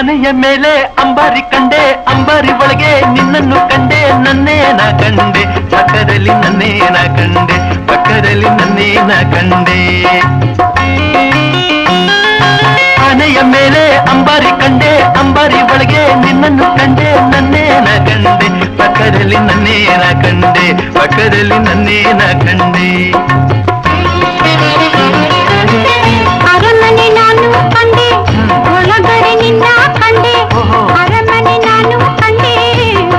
ಆನೆಯ ಮೇಲೆ ಅಂಬಾರಿ ಕಂಡೆ, ಅಂಬಾರಿ ಒಳಗೆ ನಿನ್ನನ್ನು ಕಂಡೆ, ನನ್ನೇನ ಕಂಡೆ ಪಕ್ಕದಲ್ಲಿ, ನನ್ನೇನ ಕಂಡೆ ಪಕ್ಕದಲ್ಲಿ, ನನ್ನೇನ ಕಂಡೆ. ಆನೆಯ ಮೇಲೆ ಅಂಬಾರಿ ಕಂಡೆ, ಅಂಬಾರಿ ಒಳಗೆ ನಿನ್ನನ್ನು ಕಂಡೆ, ನನ್ನೇನ ಕಂಡೆ ಪಕ್ಕದಲ್ಲಿ, ನನ್ನೇನ ಕಂಡೆ ಪಕ್ಕದಲ್ಲಿ, ನನ್ನೇನ ಕಂಡೆ. ಅರಮನೆ ನಾನು ಕಂಡೆ, ಒಳಗಡೆ ನಿನ್ನ ಕಂಡೆ, ಅರಮನೆ ನಾನು ಕಂಡೆ,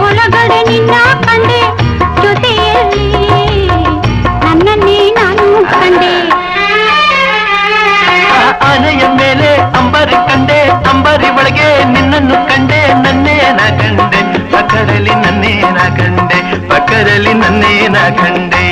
ಒಳಗಡೆ ನಿನ್ನ ಕಂಡೆ, ಜೊತೆಯಲ್ಲಿ ನನ್ನನ್ನೇ ನಾನು ಕಂಡೆ. ಆನೆಯ ಮೇಲೆ ಅಂಬಾರಿ ಕಂಡೆ, ಅಂಬಾರಿ ಒಳಗೆ ನಿನ್ನನ್ನು ಕಂಡೆ, ನನ್ನೇನ ಕಂಡೆ ಪಕ್ಕದಲ್ಲಿ, ನನ್ನೇನ ಕಂಡೆ ಪಕ್ಕದಲ್ಲಿ, ನನ್ನೇನ ಕಂಡೆ.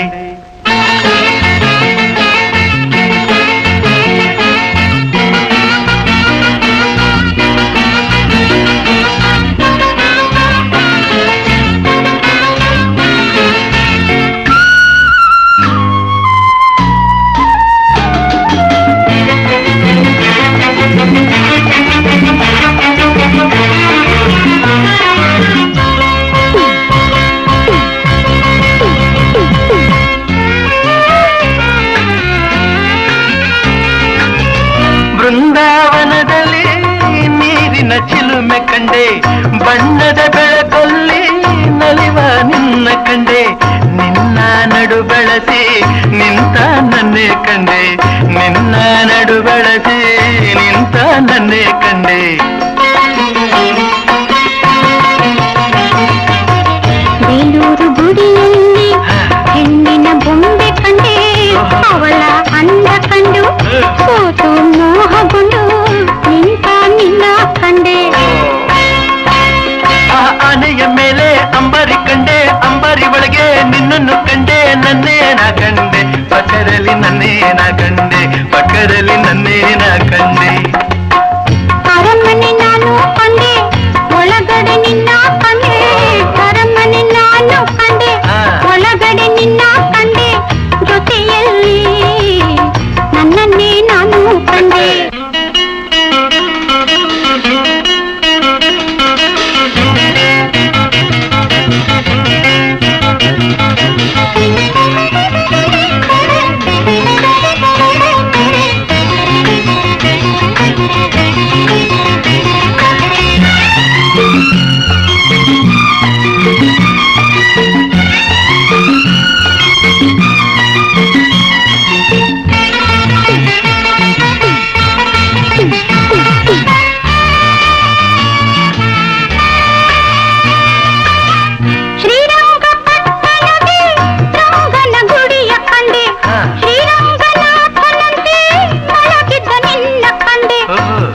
ಬೃಂದಾವನದಲ್ಲಿ ನೀರಿನ ಚಿಲುಮೆ ಕಂಡೆ, ಬಣ್ಣದ ಬೆಳಕಲ್ಲಿ ನಲಿವ ನಿನ್ನ ಕಂಡೆ, ನಿನ್ನ ನಡು ಬಳಸಿ ನಿಂತ ನನ್ನೇ ಕಂಡೆ, ನಿನ್ನ ನಡು ಬಳಸಿ ನಿಂತ ನನ್ನೇ ಕಂಡೆ. ಬೇಲೂರು ಗುಡಿಯಲ್ಲಿ ಹೆಣ್ಣಿನ ಬೊಂಬೆ ಕಂಡೆ, ಅವಳ ಅಂದ ಕಂಡು ಸೋತು ಮೋಹಗೊಂಡು ನಿಂತ ನಿನ್ನ ಕಂಡೆ. ಆನೆಯ ಮೇಲೆ ಅಂಬಾರಿ ಕಂಡೆ, ಅಂಬಾರಿ ಒಳಗೆ ನಿನ್ನನ್ನು ಕಂಡೆ, ನನ್ನೇನ ಕಂಡೆ ಪಕ್ಕದಲ್ಲಿ, ನನ್ನೇನ ಕಂಡೆ ಪಕ್ಕದಲ್ಲಿ, ನನ್ನೇನ ಕಂಡೆ. ಅರಮನೆ ನಾನು ಕಂಡೆ, ಒಳಗಡೆ ನಿನ್ನ ಕಂಡೆ, ಅರಮನೆ ನಾನು ಕಂಡೆ, ಒಳಗಡೆ ನಿನ್ನ ಕಂಡೆ, ಜೊತೆಯಲ್ಲಿ ನನ್ನನ್ನೇ ನಾನು ಕಂಡೆ.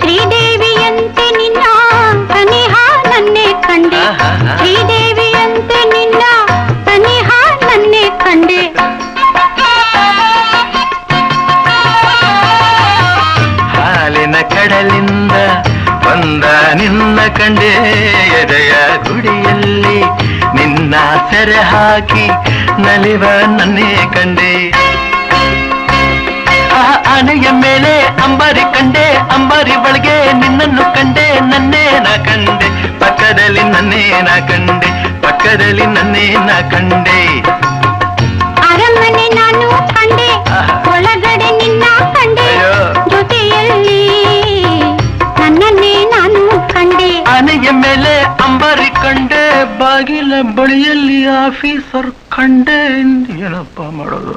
ಶ್ರೀದೇವಿಯಂತೆ ನಿನ್ನ ಸನಿಹ ನನ್ನೇ ಕಂಡೆ. ಹಾಲಿನ ಕಡಲಿಂದ ಬಂದ ನಿನ್ನ ಕಂಡೆ, ಎದೆಯ ಗುಡಿಯಲ್ಲಿ ನಿನ್ನ ಸೆರೆ ಹಾಕಿ ನಲಿವ ನನ್ನೇ ಕಂಡೆ. ಆನೆಯ ಮೇಲೆ ಅಂಬಾರಿ ಕಂಡೆ, ಅಂಬಾರಿ ಒಳಗೆ ನಿನ್ನನ್ನು ಕಂಡೆ, ನನ್ನೇನ ಕಂಡೆ ಪಕ್ಕದಲ್ಲಿ, ನನ್ನೇನ ಕಂಡೆ ಪಕ್ಕದಲ್ಲಿ, ನನ್ನೇನ ಕಂಡೆ. ಅರಮನೆ ನಾನು ಕಂಡೆ, ಒಳಗಡೆ ನಿನ್ನ ಕಂಡೆ, ಜೊತೆಯಲ್ಲಿ ನನ್ನನ್ನೇ ನಾನು ಕಂಡೆ. ಆನೆಯ ಮೇಲೆ ಅಂಬಾರಿ ಕಂಡೆ, ಬಾಗಿಲ ಬಳಿಯಲ್ಲಿ ಆಫೀಸರ್ ಕಂಡೆ, ಏನಪ್ಪ ಮಾಡೋದು?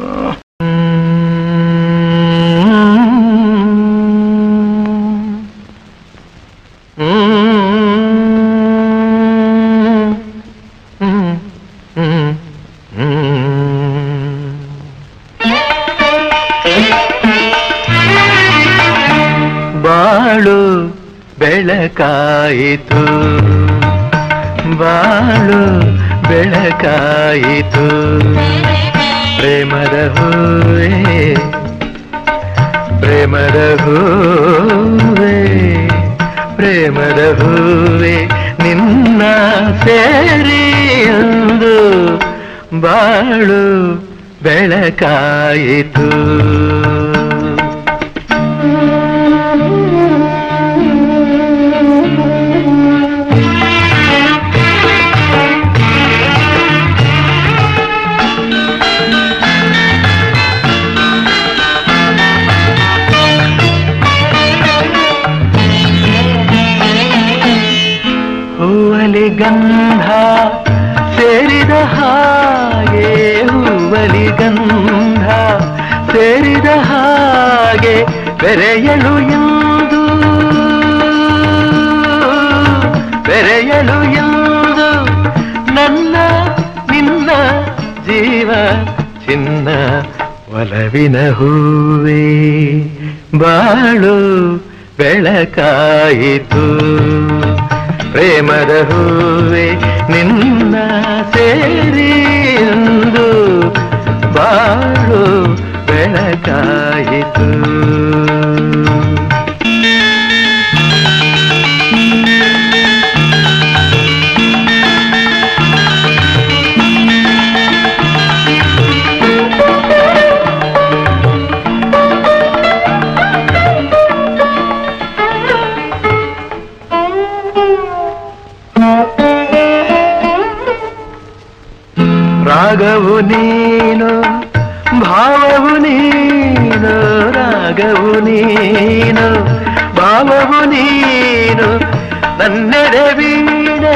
ಬಾಳು ಬೆಳಕಾಯಿತು, ಬಾಳು ಬೆಳಕಾಯಿತು, ಪ್ರೇಮದ ಹೂವೇ, ಪ್ರೇಮದ ಹೂವೇ, ಪ್ರೇಮದ ಹೂವೇ, ನಿನ್ನ ಸೇರಿ ಎಂದು ಬಾಳು ಬೆಳಕಾಯಿತು. ಗಂಧ ಸೇರಿದ ಹಾಗೆ ಹೂವಲಿ ಗಂಧ ಸೇರಿದ ಹಾಗೆ ಬೆರೆಯಲು ಎಂದು ಬೆರೆಯಲು ಎಂದು ನನ್ನ ನಿನ್ನ ಜೀವ ಚಿನ್ನ ಒಲವಿನ ಹೂವೇ ಬಾಳು ಬೆಳಕಾಯಿತು ಪ್ರೇಮದ ಹೂವೇ ನಿನ್ನ ಸೇರಿ ಎಂದು ಬಾಳು ಬೆಳಕಾಯಿತು ರಾಗವು ನೀನು ಭಾವವು ನೀನು ರಾಗವು ನೀನು ಭಾವವು ನೀನು ನನ್ನೆಡೆ ವೀಣೆ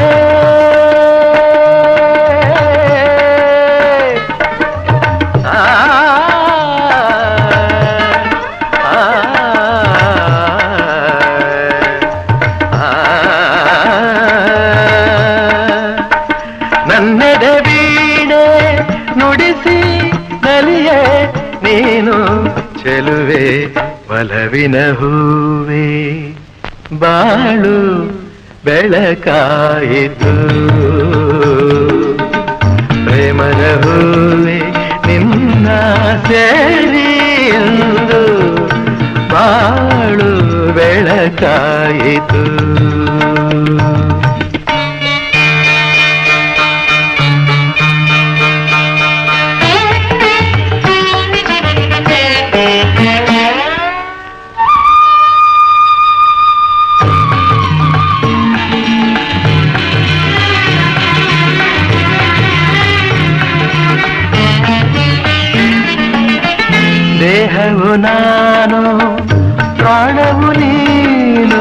ನನ್ನೆಡೆ ವೀಣೆ ನುಡಿಸಿ ನಲಿಯೇ ನೀನು ಚೆಲುವೆ ಒಲವಿನ ಹೂವೇ ಬಾಳು ಬೆಳಕಾಯಿತು ಪ್ರೇಮದ ಹೂವೇ ನಿನ್ನ ಸೇರಿ ಎಂದು ಬಾಳು ಬೆಳಕಾಯಿತು ದೇಹವು ನಾನು ಪ್ರಾಣವು ನೀನು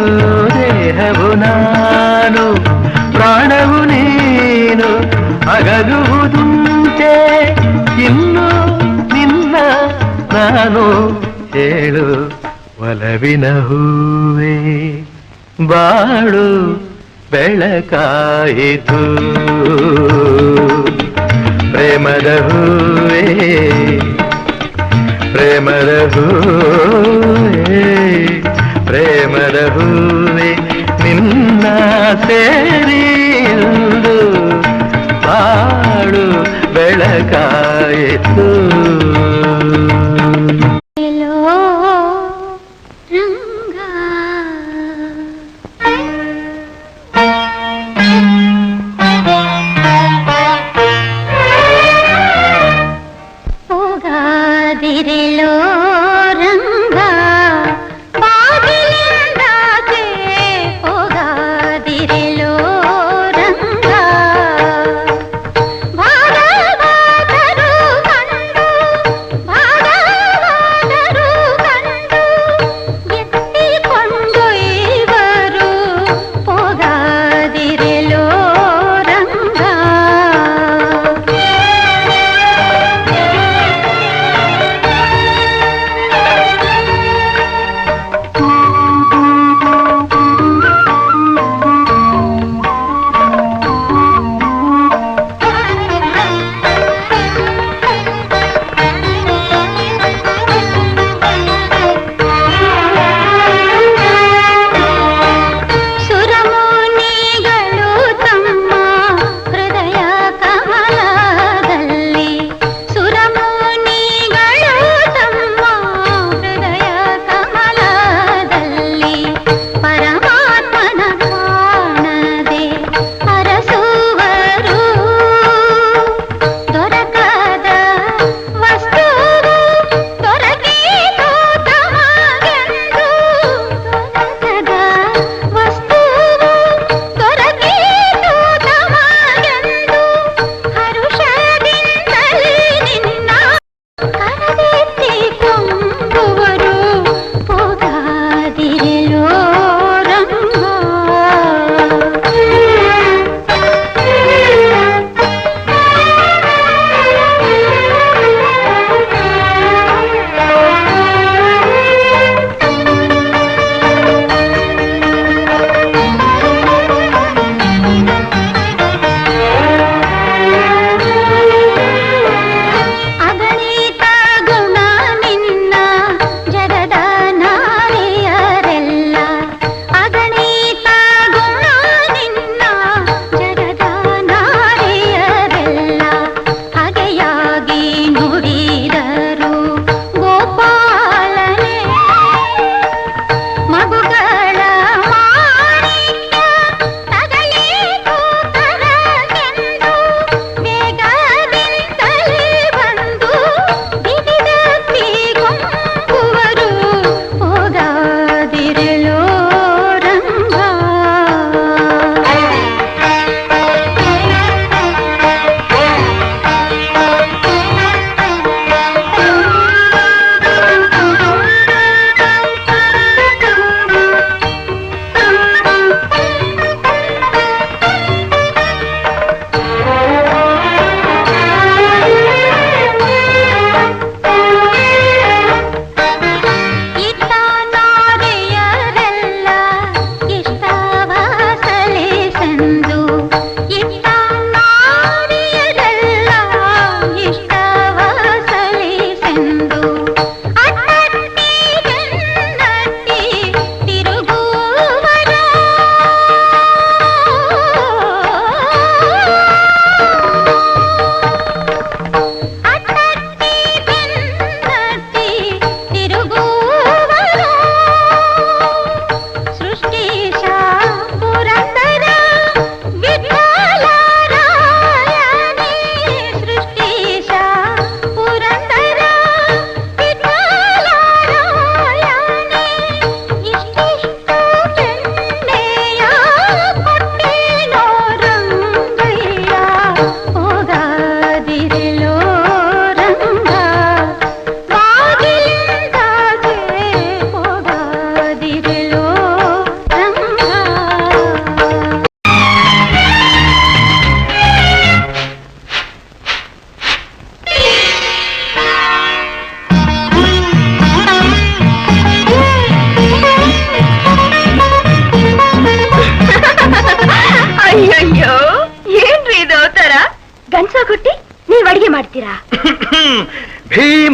ದೇಹವು ನಾನು ಪ್ರಾಣವು ನೀನು ಅಗಲುವುದುಂಟೆ ಇನ್ನು ನಿನ್ನ ನಾನು ಹೇಳು ಒಲವಿನ ಹೂವೇ ಬಾಳು ಬೆಳಕಾಯಿತು ಪ್ರೇಮದ ಹೂವೇ ಪ್ರೇಮದ ಹೂವೇ ಪ್ರೇಮದ ಹೂವೇ ನಿನ್ನ ಸೇರಿ ಎಂದು ಬಾಳು ಬೆಳಕಾಯಿತು ಹೋಗಾದಿರೆಲೋ ರಂಗ ಬಾಗಿಲಿಂದಾಚೆ ಹೋಗಾದಿರೆಲೋ ರಂಗ ಭಾಗವತರು ಕಂಡು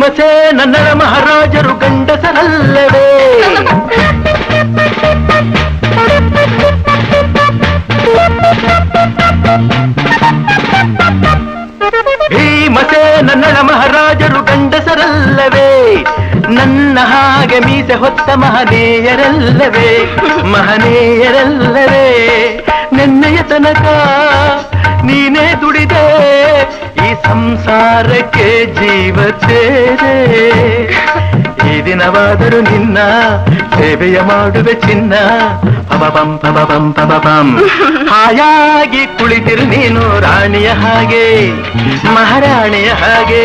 ಭೀಮಸೇನ ಮಹಾರಾಜರು ಗಂಡಸರಲ್ಲವೇ? ಭೀಮಸೇನ ಮಹಾರಾಜರು ಗಂಡಸರಲ್ಲವೇ? ನನ್ನ ಹಾಗೆ ಮೀಸೆ ಹೊತ್ತ ಮಹನೀಯರಲ್ಲವೇ? ಮಹನೀಯರಲ್ಲವೇ? ನೆನ್ನೆಯ ತನಕ ನೀನೇ ದುಡಿದೆ ಈ ಸಂಸಾರಕ್ಕೆ ಜೀವ ಸೇರೆ. ಈ ದಿನವಾದರೂ ನಿನ್ನ ಸೇವೆಯ ಮಾಡುವೆ ಚಿನ್ನ. ಪಬಬಂ ಪಬಬಂ ಪಬಬಂ. ಹಾಯಾಗಿ ಕುಳಿತಿರು ನೀನು ರಾಣಿಯ ಹಾಗೆ, ಮಹಾರಾಣಿಯ ಹಾಗೆ.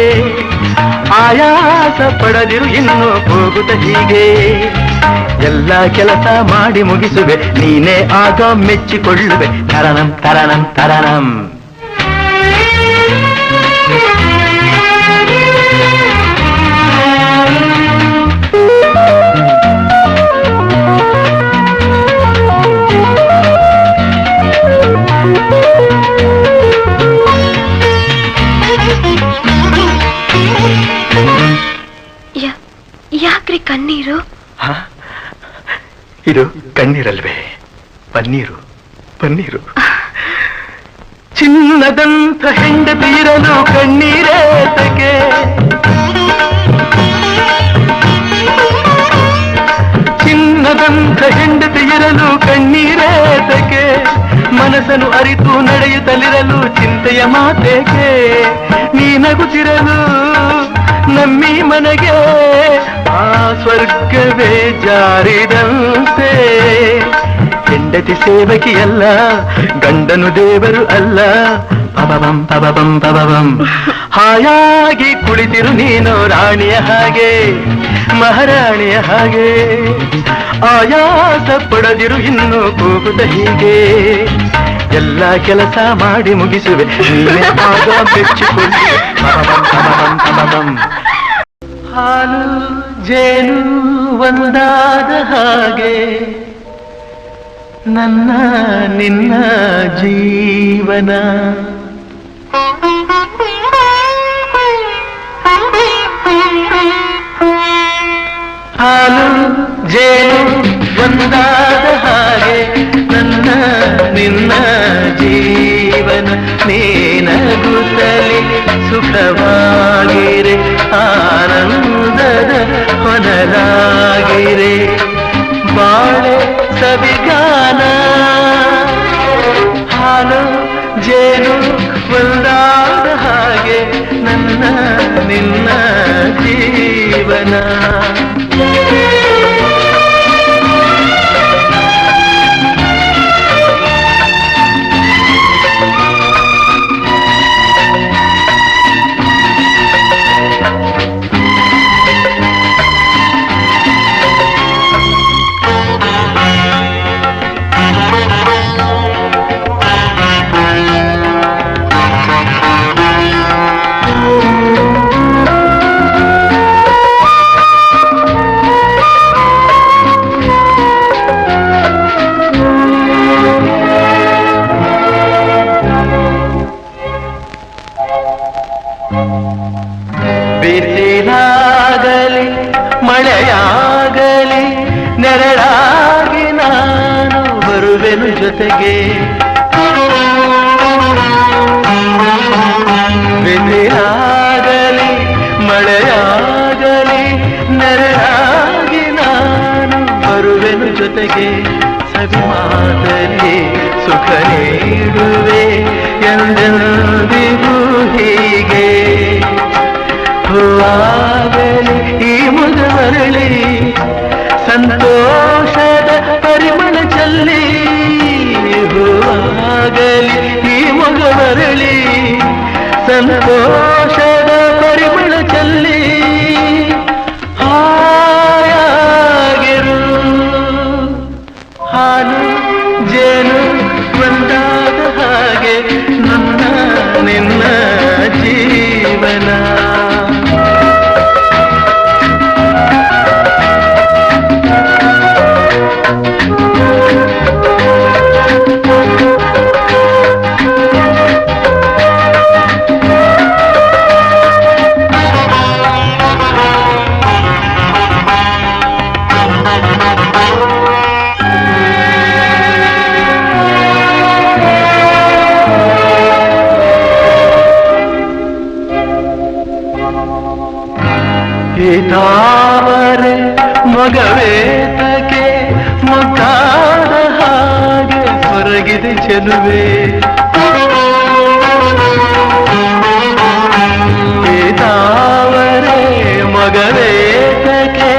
ಆಯಾಸ ಪಡದಿರು ಇನ್ನು ಹೋಗುತ್ತ ಹೀಗೆ. ಎಲ್ಲ ಕೆಲಸ ಮಾಡಿ ಮುಗಿಸುವೆ, ನೀನೇ ಆಗ ಮೆಚ್ಚಿಕೊಳ್ಳುವೆ. ತರಣಂ ತರಣಂ ತರಣಂ. ಯಾಕ್ರಿ ಕಣ್ಣೀರು? ಇದು ಕಣ್ಣೀರಲ್ವೇ, ಪನ್ನೀರು. ಪನ್ನೀರು. ಚಿನ್ನದಂಥ ಹೆಂಡತಿರಲು ಕಣ್ಣೀರೇತಕ್ಕೆ? ಚಿನ್ನದಂಥ ಹೆಂಡತಿರಲು ಕಣ್ಣೀರೇತಕ್ಕೆ? ಮನಸ್ಸನ್ನು ಅರಿತು ನಡೆಯುತ್ತಲಿರಲು ಚಿಂತೆಯ ಮಾತೇಕೆ? ನೀ ನಗುತ್ತಿರಲು ನಮ್ಮಿ ಮನೆಗೆ ಆ ಸ್ವರ್ಗವೇ ಜಾರಿದಂತೆ. ಹೆಂಡತಿ ಸೇವಕಿಯಲ್ಲ, ಗಂಡನು ದೇವರು ಅಲ್ಲ. ಪಬಬಂ ಪಬಬಂ ಪಬಬಂ. ಹಾಯಾಗಿ ಕುಳಿತಿರು ನೀನು ರಾಣಿಯ ಹಾಗೆ, ಮಹಾರಾಣಿಯ ಹಾಗೆ. ಆಯಾಸ ಪಡದಿರು ಇನ್ನು ಕೂಗುತ್ತ ಹೀಗೆ. ಎಲ್ಲ ಕೆಲಸ ಮಾಡಿ ಮುಗಿಸುವೆ, ನೀನೇ ಆಗ ಮೆಚ್ಚಿಕೊಳ್ಳುವೆ. ಪಬಬಂ ಪಬಬಂ ಪಬಬಂ. ಹಾಲು ಜೇನು ಒಂದಾದ ಹಾಗೆ ನನ್ನ ನಿನ್ನ ಜೀವನ. ಹಾಲು ಜೇನು ಒಂದಾದ ಹಾಗೆ ನನ್ನ ನಿನ್ನ ಜೀವನ. ನೀನಗುತ್ತಲಿ ಸುಖವಾಗಿರೆ, ಆನಂದದ ಹೊನಲಾಗಿರೆ. ಬಾಳೆ ಸವಿಗಾನ. ಹಾಲು ಜೇನು ಒಂದಾದ ಹಾಗೆ ನನ್ನ ನಿನ್ನ ಜೀವನ. ಬಿಸಿಲಾಗಲಿ ಮಳೆಯಾಗಲಿ ನೆರಳಾಗಿ ನಾನು ಬರುವೆನು ಜೊತೆಗೆ. ಬಿಸಿಲಾಗಲಿ ಮಳೆಯಾಗಲಿ ನೆರಳಾಗಿ ನಾನು ಬರುವೆನು ಜೊತೆಗೆ. ಸವಿ ಮಾತಲ್ಲಿ ಸುಖ ನೀಡುವೆ ಎಂದೆಂದಿಗೂ ಹೀಗೆ. ಹೂವಾಗಲಿ ಈ ಮುದುವರಳಿ ಸಂತೋಷದ ಪರಿಮಳ ಚಲ್ಲಿ. ಹೂವಾಗಲಿ ಈ ಮುದುವರಳಿ ಸಂತೋಷದ ಪರಿಮಳ ಚಲ್ಲಿ. ಹಾಯಾಗಿರು ಹಾಲು ಜೇನು ಒಂದಾದ ಹಾಗೆ ನನ್ನ ನಿನ್ನ ಜೀವನ. ಮಗವೇತಕ್ಕೆ ಮಗಾದ ಹಾಗೆ ಹೊರಗಿದೆ ಚೆಲುವೆ ತಾವರೆ ಮಗವೇತಕ್ಕೆ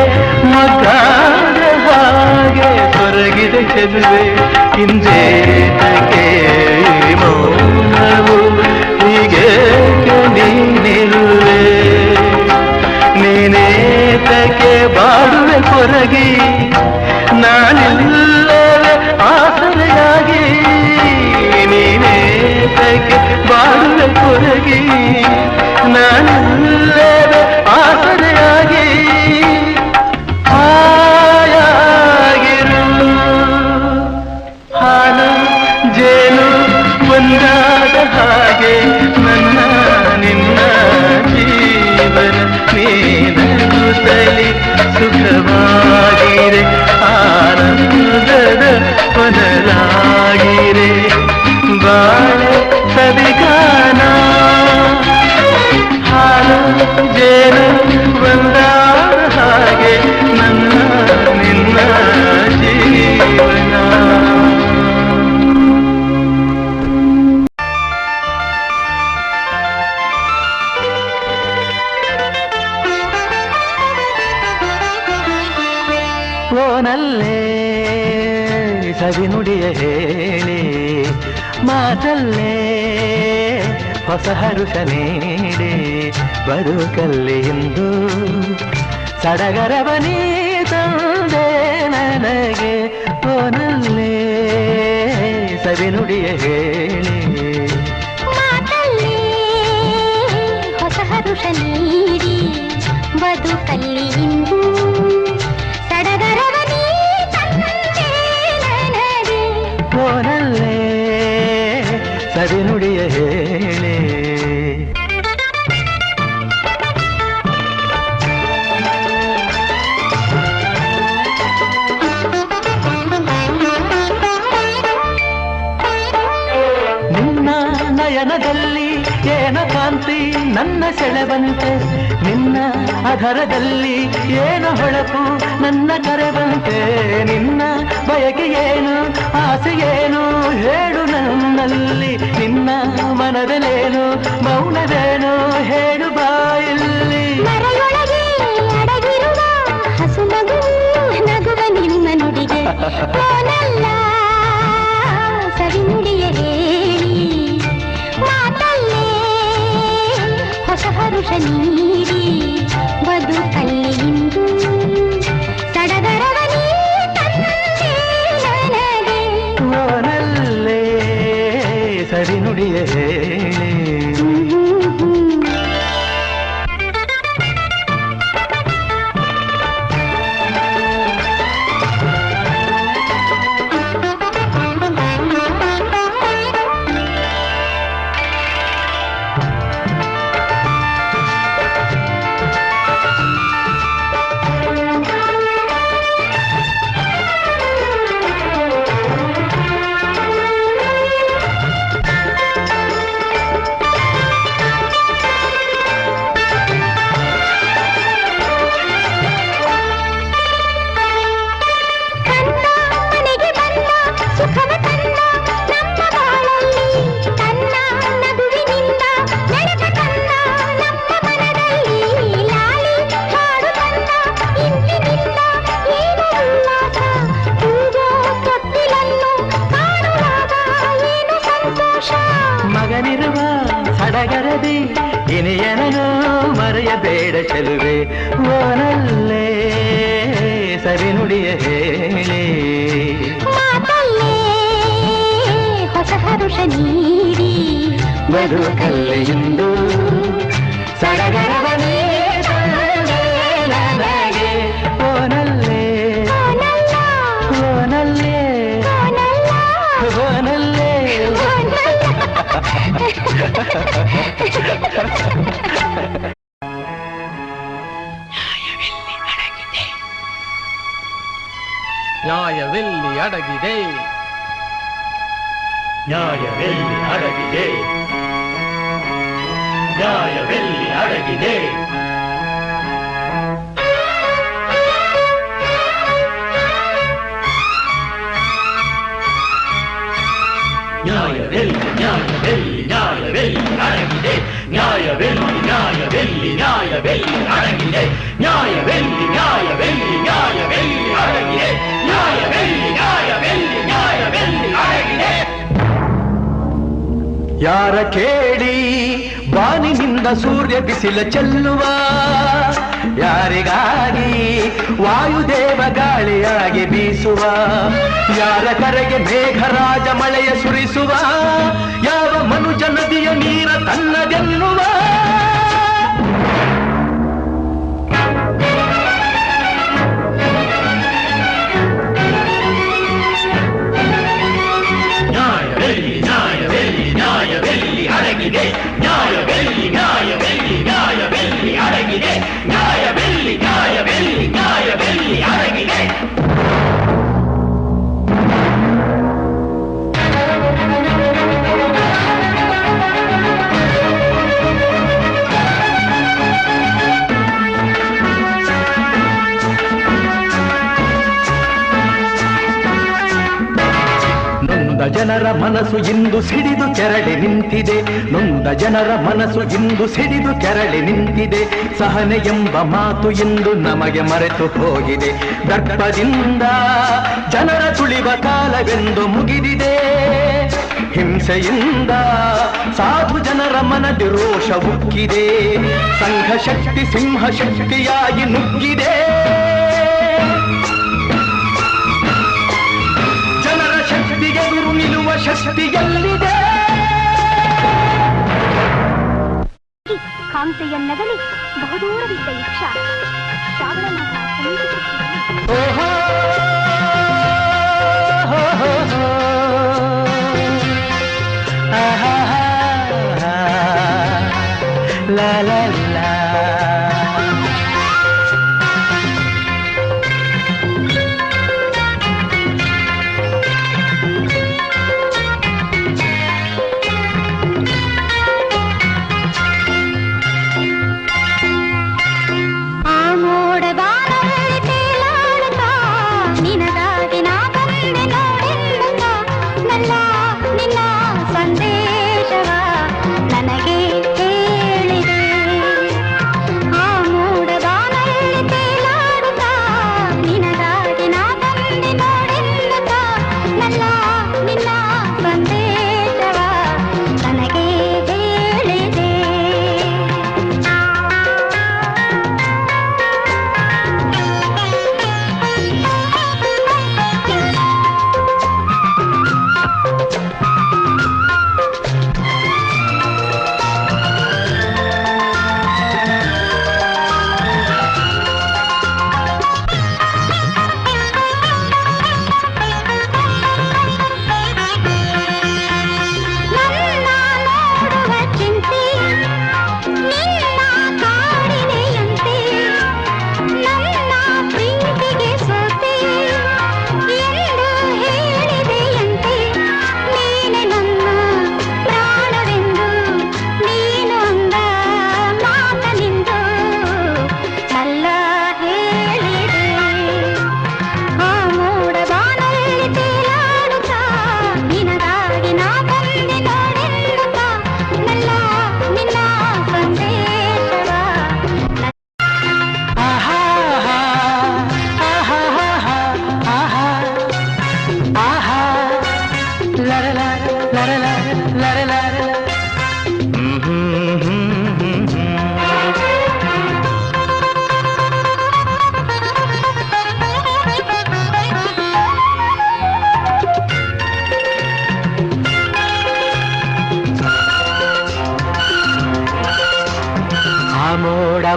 ಮಗಾದ ಹಾಗೆ ಹೊರಗಿದೆ ಚೆಲುವೆ ಹಿಂದೇತಕ್ಕೆ ಮೌನವು ಹೀಗೆ ನೀನಿರುವೆ ನೀನೇತಕ್ಕೆ ಬಾಡುವೆ ಕೊರಗಿ ನಾನಿಲ್ಲವೇ ಆಸರೆಯಾಗಿ ನೀನೇತಕ್ಕೆ ಬಾಡುವೆ ಕೊರಗಿ ನಾನಿಲ್ಲವೇ ಆಸರೆಯಾಗಿ ಆಯಾಗಿರು ಹಾಲು ಜೇನು ಒಂದಾದ ಹಾಗೆ ನನ್ನ ನಿನ್ನ ಜೀವನ ನೀನಗುತ್ತಲಿ ಸುಖವಾಗಿರೆ ಆನಂದದ ಪದರಾಗಿರೆ ಬಾಳೆ ಸವಿಗಾನ ಹಾಲು ಜೇನು ಒಂದಾದ ಹಾಗೆ ನನ್ನ ನಿನ್ನ ಜೀವನ ಓನಲ್ಲೇ ಸವಿನುಡಿಯ ಹೇಳಿ ಮಾತಲ್ಲೇ ಹೊಸ ಹರುಷ ನೀಡಿ ಬದುಕಲ್ಲಿ ಇಂದು ಸಡಗರವ ನೀ ತಂದೆ ನನಗೆ ಓನಲ್ಲೇ ಸವಿನುಡಿಯ ಹೇಳಿ ಮಾತಲ್ಲಿ ಹೊಸ ಹರುಷ ನೀಡಿ ಬದುಕಲ್ಲಿ ಇಂದು ಸಡಗರವ ನೀ ತಂದೆ ನನಗೆ ಓನಲ್ಲೇ ಸವಿನುಡಿಯ ಹೇಳಿ ನಯನದಲ್ಲಿ ಏನ ಕಾಂತಿ ನನ್ನ ಸೆಳೆವಂತೆ ನಿನ್ನ ಅಧರದಲ್ಲಿ ಏನ ಹೊಳಪು ನನ್ನ ಕರೆವಂತೆ ನಿನ್ನ ಬಯಕೆ ಏನು ಆಸೆ ಏನು ಹೇಳು ನನ್ನಲ್ಲಿ ನಿನ್ನ ಮನದಲ್ಲೇನು ಮೌನವೇನು ಹೇಳು ಬಾಯಲ್ಲಿ ಮರೆಯೊಳಗೆ ಅಡಗಿರುವ ಹಸು ಮಗು ನಗುವ ನಿಮ್ಮ ನುಡಿಗೆ ಓನಲ್ಲ ಸವಿನುಡಿಯ ಹೇಳಿ ಮಾತಲ್ಲೇ ಹೊಸ ಹರುಷ ನೀಡಿ ಬದುಕಲ್ಲಿ ಇಂದು ಸಡಗರವ ನೀ ತಂದೆ ನನಗೆ ಓನಲ್ಲೇ ಸವಿನುಡಿಯ ಹೇಳಿ ಮಗನಿರುವ ಸಡಗರದಿ ಇನಿಯನನು ಮರೆಯಬೇಡ ಚೆಲುವೆ ಓನಲ್ಲೇ ಸವಿನುಡಿಯ ಹೇಳಿ ಮಾತಲ್ಲೇ ಹೊಸ ಹರುಷ ನೀಡಿ ಬದುಕಲ್ಲಿ ಇಂದು ಸಡಗರವ ನೀ ತಂದೆ ನನಗೆ ಓನಲ್ಲೇ ಓನಲ್ಲೇ ಓನಲ್ಲೇ ನ್ಯಾಯವೆಲ್ಲಿ ಅಡಗಿದೆ ನ್ಯಾಯವೆಲ್ಲಿ ಅಡಗಿದೆ ನ್ಯಾಯವೆಲ್ಲಿ ಅಡಗಿದೆ ಅಡಗಿದೆ ನ್ಯಾಯವೆಲ್ಲಿ ನ್ಯಾಯವೆಲ್ಲಿ ನ್ಯಾಯವೆಲ್ಲಿ ಅಡಗಿದೆ ನ್ಯಾಯವೆಲ್ಲಿ ನ್ಯಾಯವೆಲ್ಲಿ ನ್ಯಾಯವೆಲ್ಲಿ ಅಡಗಿದೆ. ಯಾರ ಕೇಳಿ ಬಾನಿನಿಂದ ಸೂರ್ಯ ಬಿಸಿಲ ಚೆಲ್ಲುವ, ಯಾರಿಗಾಗಿ ವಾಯುದೇವ ಗಾಳಿಯಾಗಿ ಬೀಸುವ, ಯಾರ ಕರೆಗೆ ಮೇಘರಾಜ ಮಳೆಯ ಸುರಿಸುವ, ಯಾವ ಮನುಜ ನದಿಯ ನೀರ ತನ್ನದೆನ್ನುವ. ನ್ಯಾಯವೆಲ್ಲಿ ನ್ಯಾಯವೆಲ್ಲಿ ನ್ಯಾಯವೆಲ್ಲಿ ಅಡಗಿದೆ ನ್ಯಾಯವೆಲ್ಲಿ ನ್ಯಾಯವೆಲ್ಲಿ ನ್ಯಾಯವೆಲ್ಲಿ ಅಡಗಿದೆ ನ್ಯಾಯವೆಲ್ಲಿ ನ್ಯಾಯವೆಲ್ಲಿ ನ್ಯಾಯವೆಲ್ಲಿ ಅಡಗಿದೆ. ನೊಂದ ಜನರ ಮನಸ್ಸು ಇಂದು ಸಿಡಿದು ಕೆರಳಿ ನಿಂತಿದೆ, ನೊಂದ ಜನರ ಮನಸ್ಸು ಇಂದು ಸಿಡಿದು ಕೆರಳಿ ನಿಂತಿದೆ. ಸಹನೆ ಎಂಬ ಮಾತು ಇಂದು ನಮಗೆ ಮರೆತು ಹೋಗಿದೆ, ದರ್ಪದಿಂದ ಜನರ ತುಳಿವ ಕಾಲವೆಂದು ಮುಗಿದಿದೆ. ಹಿಂಸೆಯಿಂದ ಸಾಧು ಜನರ ಮನದಿ ರೋಷ ಉಕ್ಕಿದೆ, ಸಂಘ ಶಕ್ತಿ ಸಿಂಹ ಶಕ್ತಿಯಾಗಿ ನುಗ್ಗಿದೆ. ಎದುರು ನಿಲ್ಲುವ ಶಕ್ತಿ ಎಲ್ಲಿದೆ? ಕಾಂತೆಯ ನಗಲಿ ಬಹುದೂರವಿದ್ದ ಯಕ್ಷ ಶ್ರಾವಣನಾಥ ಸಮೀಪಿಸುತ್ತಿದ್ದನು. ಓಹೋ ಆಹಾ ಲಾ ಲಾ ಲಾ.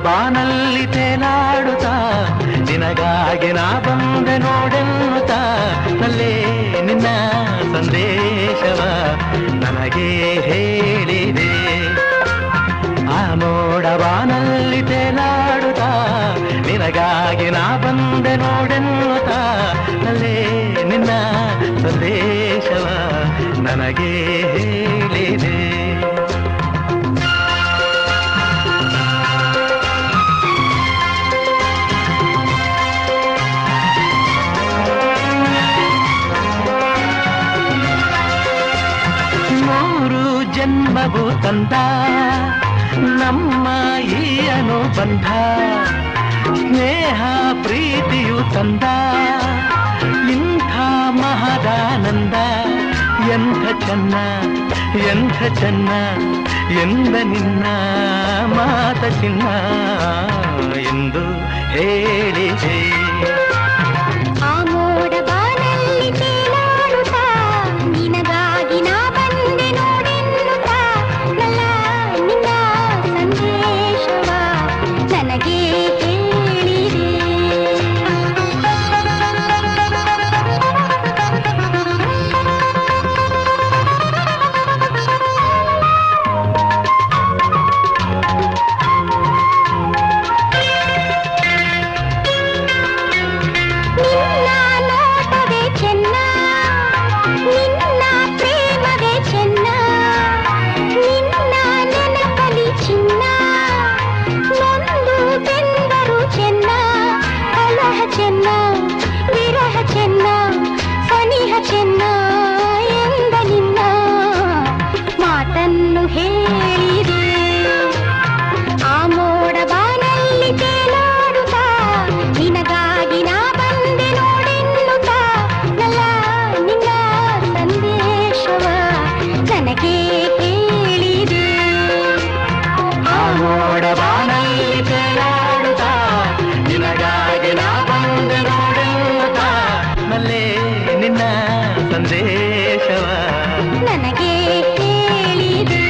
ಬಾನಲ್ಲಿ ತೇಲಾಡುತ್ತಾ ನಿನಗಾಗಿ ನಾ ಬಂದೆ ನೋಡೆನ್ನುತ್ತಾ ನಲ್ಲೇ ನಿನ್ನ ಸಂದೇಶವ ನನಗೆ ಹೇಳಿದೆ. ಆ ಮೋಡ ಬಾನಲ್ಲಿ ತೇಲಾಡುತ್ತಾ ನಿನಗಾಗಿ ನಾ ಬಂದೆ ನೋಡೆನ್ನುತ್ತಾ ನಲ್ಲೇ ನಿನ್ನ ಸಂದೇಶವ ನನಗೆ ಹೇಳಿದೆ. ಜನ್ಮವು ತಂದ ನಮ್ಮ ಈ ಅನುಬಂಧ ಸ್ನೇಹ ಪ್ರೀತಿಯು ತಂದ ಇಂಥ ಮಹದಾನಂದ. ಎಂಥ ಚೆನ್ನ ಎಂಥ ಚೆನ್ನ ಎಂದ ನಿನ್ನ ಮಾತ ಚಿನ್ನ ಎಂದು ಹೇಳಿದೆ. ಆ ಮೋಡ ಬಾನಲ್ಲಿ ತೇಲಾಡುತ್ತಾ ನಿನಗಾಗಿ ನಾ ಬಂದೆ ನೋಡೆನ್ನುತ್ತಾ ನಲ್ಲ ನಿನ್ನ ಸಂದೇಶವ ನನಗೆ ಹೇಳಿದೆ.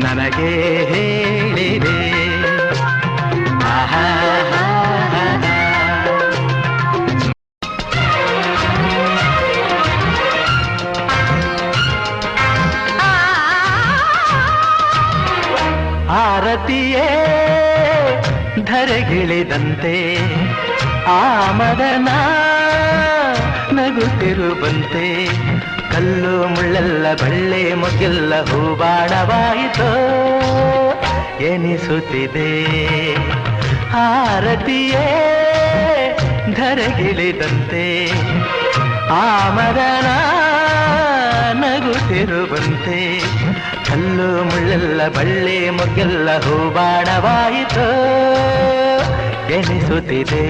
ನನಗೆ ಹೇಳಿದೆ. ಆಹಾ ಆರತಿಯೇ ಧರೆಗಿಳಿದಂತೆ ಆ ಮದನ ನಗುತ್ತಿರುವಂತೆ. ಕಲ್ಲು ಮುಳ್ಳೆಲ್ಲ ಬಳ್ಳೆ ಮೊಗ್ಗೆಲ್ಲ ಹೂಬಾಣವಾಯಿತೋ ಎನಿಸುತ್ತಿದೆ. ಆರತಿಯೇ ಧರೆಗಿಳಿದಂತೆ ಆ ಮದನ ನಗುತ್ತಿರುವಂತೆ. ಕಲ್ಲು ಮುಳ್ಳೆಲ್ಲ ಬಳ್ಳೆ ಮೊಗ್ಗೆಲ್ಲ ಹೂಬಾಣವಾಯಿತೋ ಎನಿಸುತ್ತಿದೆ.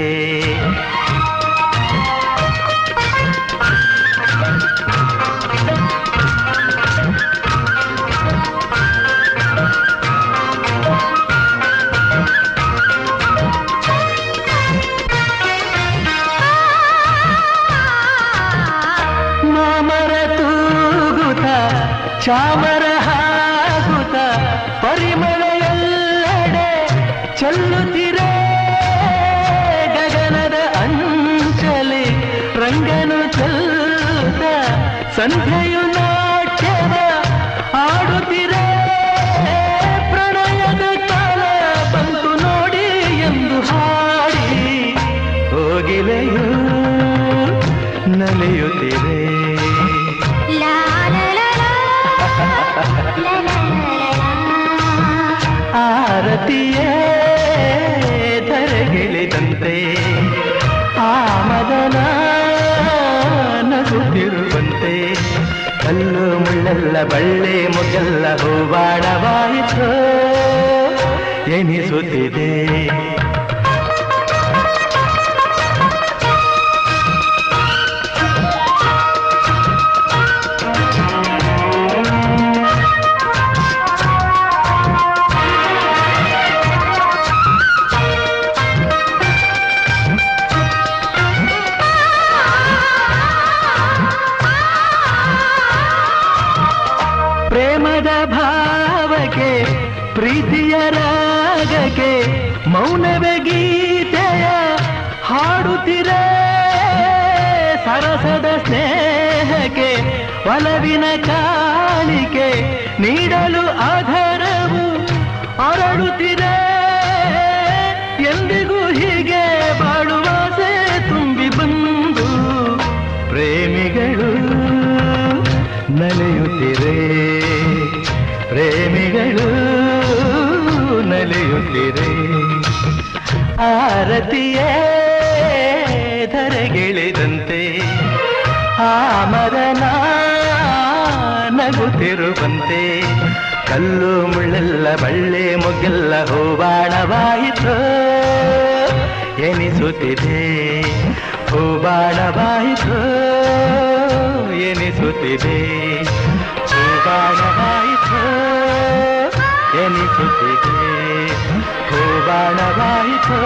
ಚಾಮರ ಹಾಗುತ್ತ ಪರಿಮಳ ಎಲ್ಲೆಡೆ ಚೆಲ್ಲುತ್ತಿರೆ. ಗಗನದ ಅಂಚಲಿ ರಂಗನು ಚೆಲ್ಲುತ್ತ ಸಂಧ್ಯೆಯು ನಾಟ್ಯವ ಆಡುತ್ತಿರೆ. ಪ್ರಣಯದ ಕಾಲ ಬಂತು ನೋಡಿ ಎಂದು ಹಾಡಿ ಹೋಗಿಲೆಯು ನಲಿಯುತ್ತಿರೆ. ಆರತಿಯೇ ಧರೆಗಿಳಿದಂತೆ ಆ ಮದನ ನಗುತ್ತಿರುವಂತೆ. ಕಲ್ಲು ಮುಳ್ಳೆಲ್ಲ ಬಳ್ಳೆ ಮೊಗ್ಗೆಲ್ಲ ಹೂವಾಡವಾಯಿತೋ ಎನಿಸುತ್ತಿದೆ. ಪ್ರೇಮದ ಭಾವಕ್ಕೆ ಪ್ರೀತಿಯ ರಾಗಕ್ಕೆ ಮೌನವೇ ಗೀತೆಯ ಹಾಡುತ್ತಿರೆ. ಸರಸದ ಸ್ನೇಹಕ್ಕೆ ಒಲವಿನ ಕಾಣಿಕೆ ನೀಡಲು ಆಧಾರವು ಅರಳುತ್ತಿರೆ. ಎಂದಿಗೂ ಹೀಗೆ ಬಾಳುವಾಸೆ ತುಂಬಿ ಬಂದು ಪ್ರೇಮಿಗಳು ನಲಿಯುತ್ತಿರೆ. ಪ್ರೇಮಿಗಳು ನಲಿಯುತ್ತಿರೆ. ಆರತಿಯೇ ಧರೆಗಿಳಿದಂತೆ ಆ ಮದನ ನಗುತ್ತಿರುವಂತೆ. ಕಲ್ಲು ಮುಳ್ಳೆಲ್ಲ ಬಳ್ಳೆ ಮೊಗ್ಗೆಲ್ಲ ಹೂಬಾಣವಾಯಿತೋ ಎನಿಸುತ್ತಿದೆ ಹೂಬಾಣವಾಯಿತು ಎನಿಸುತ್ತಿದೆ ಹೂಬಾಣವಾಯಿತು ಎನಿಸುತ್ತಿದೆ ಹೂಬಾಣವಾಯಿತು